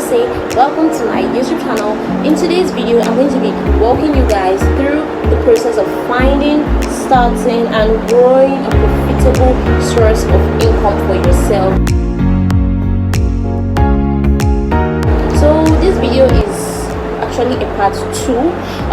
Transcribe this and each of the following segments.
say welcome to my YouTube channel. In today's video, I'm going to be walking you guys through the process of finding, starting, and growing a profitable source of income for yourself. So this video is actually a part 2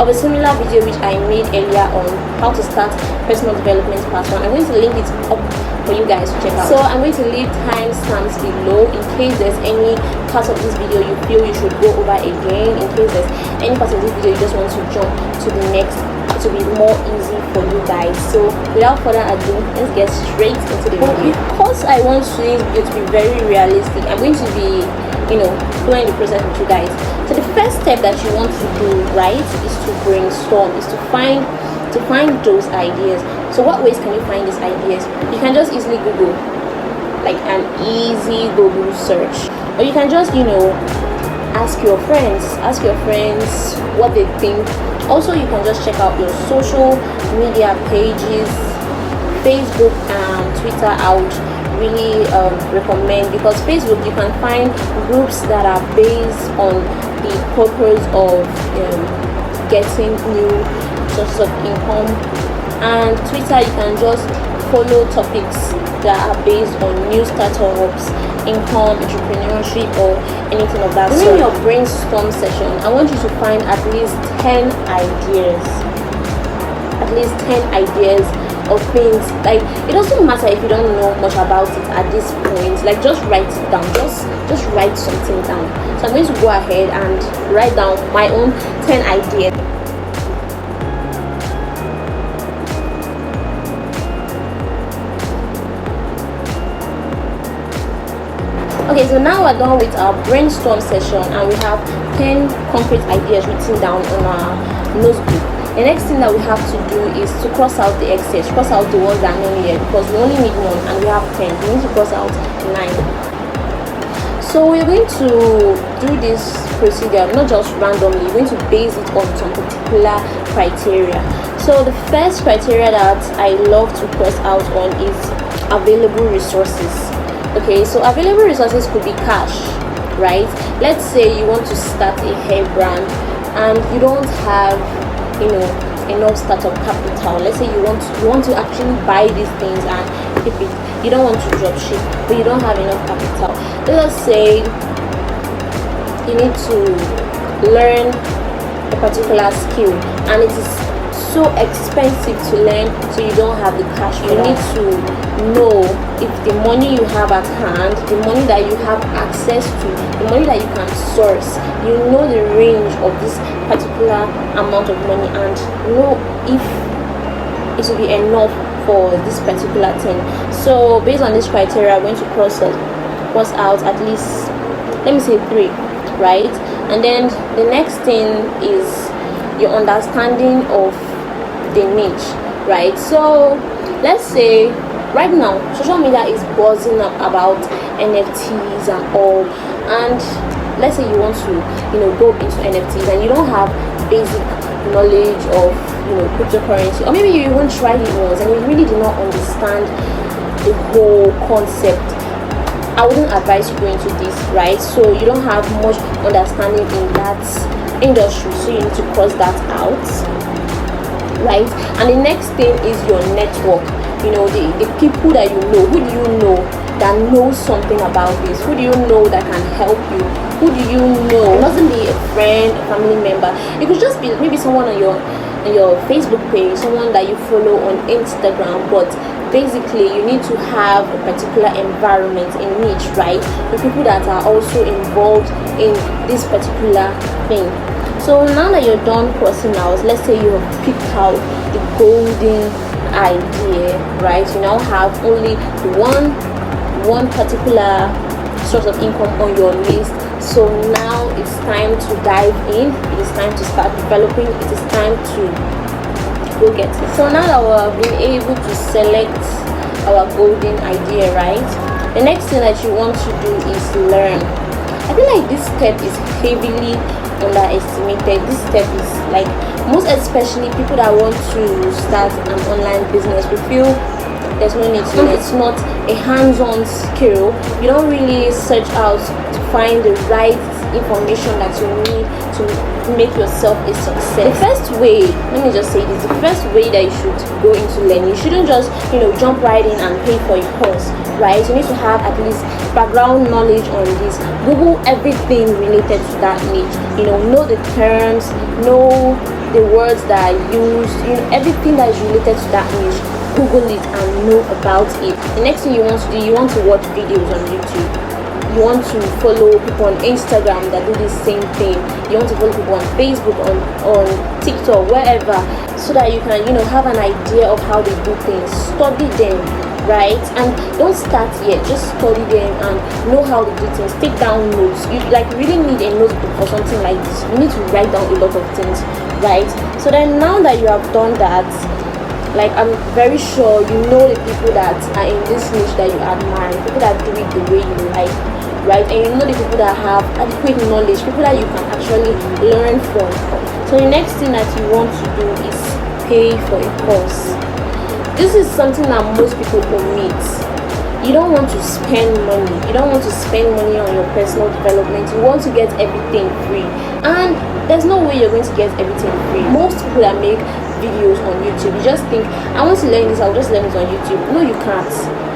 of a similar video which I made earlier on how to start personal development part 1. I'm going to link it up for you guys to check out. So I'm going to leave timestamps below in case there's any part of this video you feel you should go over again, in case there's any part of this video you just want to jump to the next to be more easy for you guys. So without further ado, let's get straight into the video. Because I want today's video to be very realistic, I'm going to be following the process with you guys. So the first step that you want to do, right, is to brainstorm, is to find those ideas. So what ways can you find these ideas? You can just easily Google, like an easy Google search, or you can just ask your friends what they think. Also, you can just check out your social media pages, Facebook and Twitter. I would really recommend, because Facebook you can find groups that are based on the purpose of getting new sources of income, and Twitter you can just follow topics that are based on new startups, income, entrepreneurship, or anything of that sort. During your brainstorm session, I want you to find at least 10 ideas. Of things. Like, it doesn't matter if you don't know much about it at this point, like just write it down, just write something down. So I'm going to go ahead and write down my own 10 ideas. Okay, so now we're done with our brainstorm session and we have 10 concrete ideas written down on our notebook. The next thing that we have to do is to cross out the excess, cross out the ones that are not needed, because we only need 1 and we have 10. We need to cross out 9. So we're going to do this procedure not just randomly, we're going to base it on some particular criteria. So the first criteria that I love to cross out on is available resources. Okay, so available resources could be cash, right? Let's say you want to start a hair brand and you don't have enough startup capital. Let's say you want to actually buy these things and keep it. You don't want to drop ship, but you don't have enough capital. Let us say you need to learn a particular skill and it is so expensive to learn, so you don't have the cash. You need to know if the money you have at hand, the money that you have access to, the money that you can source, you know the range of this particular amount of money and know if it will be enough for this particular thing. So based on this criteria, I'm going to cross out at least, let me say 3, right? And then the next thing is your understanding of the niche, right? So let's say right now social media is buzzing up about NFTs and all, and let's say you want to go into NFTs and you don't have basic knowledge of cryptocurrency, or maybe you even tried it once and you really did not understand the whole concept. I wouldn't advise you going into this, right? So you don't have much understanding in that industry, so you need to cross that out, right? And the next thing is your network. The people that you know. Who do you know that knows something about this? Who do you know that can help you? Who do you know? It mustn't be a friend, a family member. It could just be maybe someone on your Facebook page, someone that you follow on Instagram. But basically you need to have a particular environment in niche, right? The people that are also involved in this particular thing. So now that you're done crossing out, let's say you have picked out the golden idea, right? You now have only one particular source of income on your list. So now it's time to dive in. It is time to start developing. It is time to go get it. So now that we've been able to select our golden idea, right, the next thing that you want to do is learn. I feel like this step is heavily underestimated. This step is like, most especially people that want to start an online business, we feel there's no need to. It's not a hands-on skill. You don't really search out to find the right information that you need to make yourself a success. The first way, let me just say this, the first way that you should go into learning, you shouldn't just jump right in and pay for a course, right? You need to have at least background knowledge on this. Google everything related to that niche, know the terms, know the words that are used, everything that is related to that niche. Google it and know about it. The next thing you want to do, you want to watch videos on YouTube. You want to follow people on Instagram that do the same thing. You want to follow people on Facebook, on TikTok, wherever, so that you can have an idea of how they do things. Study them, right? And don't start yet, just study them and know how they do things. Take down notes. You really need a notebook for something like this. You need to write down a lot of things, right? So then now that you have done that, I'm very sure you know the people that are in this niche that you admire, people that do it the way you like, right? And you know the people that have adequate knowledge, people that you can actually learn from. So the next thing that you want to do is pay for a course. This is something that most people omit. You don't want to spend money. You don't want to spend money on your personal development. You want to get everything free. And there's no way you're going to get everything free. Most people that make videos on YouTube, you just think, I want to learn this, I'll just learn it on YouTube. No, you can't,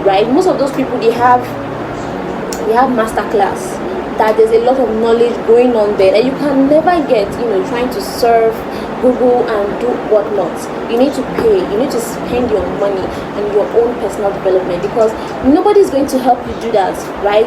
right? Most of those people, they have masterclass, that there's a lot of knowledge going on there that you can never get, trying to surf Google and do whatnot. You need to pay, you need to spend your money on your own personal development, because nobody's going to help you do that, right?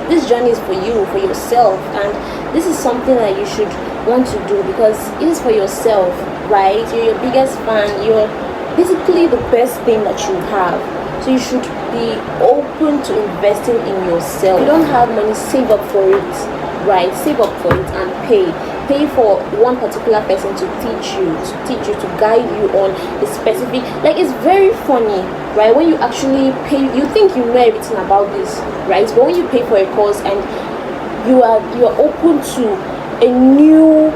This journey is for you, for yourself, and this is something that you should want to do because it is for yourself, right? You're your biggest fan, you're basically the best thing that you have. So you should be open to investing in yourself. If you don't have money, save up for it, right? Save up for it and pay for one particular person to teach you, to guide you on a specific, it's very funny, right? When you actually pay, you think you know everything about this, right? But when you pay for a course and you are open to a new,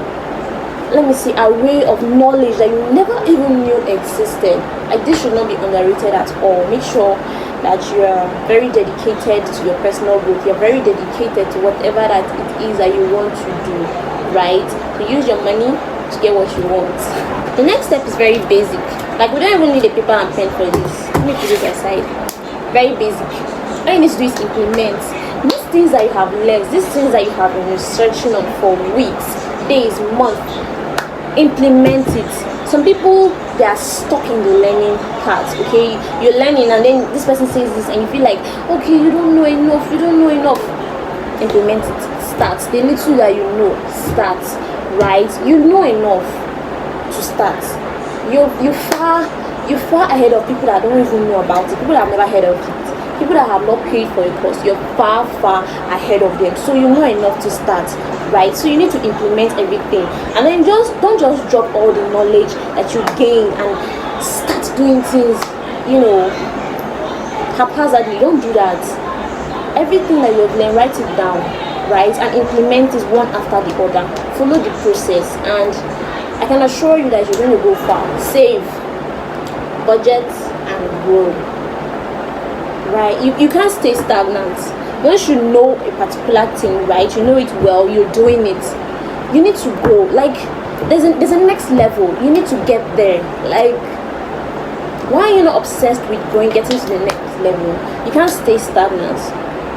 array of knowledge that you never even knew existed, this should not be underrated at all. Make sure that you are very dedicated to your personal growth. You're very dedicated to whatever that it is that you want to do, right? To use your money to get what you want. The next step is very basic. We don't even need a paper and pen for this. Let me put it aside. Very basic. All you need to do is implement these things that you have learned, these things that you have been researching on for weeks, days, months. Implement it. Some people, they are stuck in the learning part. Okay, you're learning and then this person says this and you feel like, okay, you don't know enough. Implement it. Start. The little that you know, start, right? You know enough to start. You're far ahead of people that don't even know about it, people that have never heard of it, people that have not paid for a course. You're far ahead of them, so you know enough to start, right? So you need to implement everything, and then don't just drop all the knowledge that you gain and start doing things haphazardly. Don't do that. Everything that you've learned, write it down, right, and implement it one after the other. Follow the process, and I can assure you that you're going to go far. Save, budget, and grow. Right, you can't stay stagnant. Once you know a particular thing, right, you know it well, you're doing it, you need to grow. There's a next level. You need to get there. Why are you not obsessed with getting to the next level? You can't stay stagnant,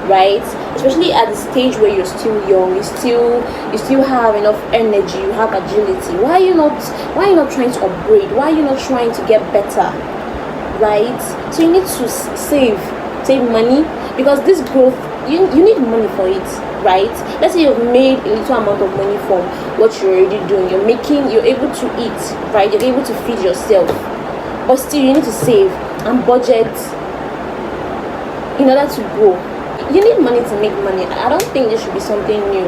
right? Especially at the stage where you're still young, you still have enough energy, you have agility. Why are you not trying to upgrade? Why are you not trying to get better, right? So you need to save money, because this growth, you need money for it, right? Let's say you've made a little amount of money from what you're already doing. You're able to eat, right? You're able to feed yourself, but still you need to save and budget in order to grow. You need money to make money. I don't think this should be something new.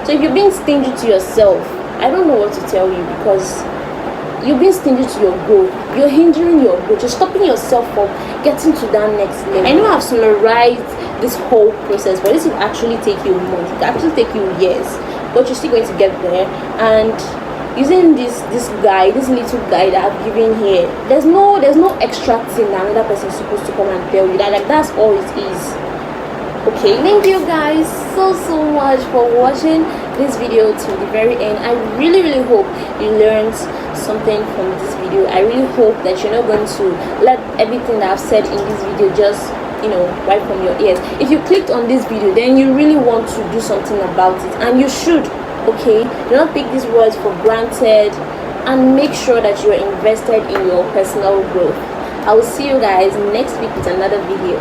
So if you're being stingy to yourself, I don't know what to tell you, because you're being stingy to your growth. You're hindering your growth. You're stopping yourself from getting to that next level. I know I've summarized this whole process, but this will actually take you months. It will actually take you years, but you're still going to get there. And using this little guide that I've given here, there's no extra thing that another person is supposed to come and tell you. That's all it is. Okay, thank you guys so much for watching this video to the very end. I really hope you learned something from this video. I really hope that you're not going to let everything that I've said in this video just right from your ears. If you clicked on this video, then you really want to do something about it, and you should. Okay, do not take these words for granted, and make sure that you are invested in your personal growth. I will see you guys next week with another video.